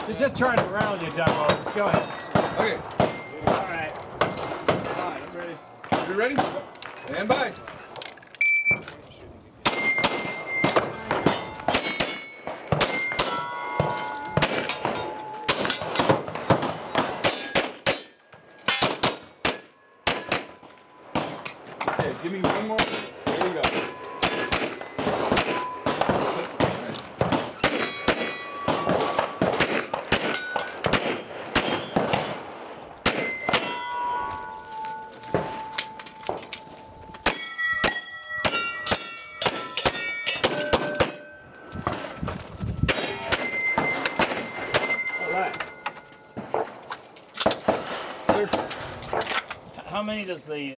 They're just trying to round you, John Rollins. Go ahead. Okay. All right. All right, I'm ready. You ready? Stand by. Okay, give me one more. There you go. All right. Clear. How many does the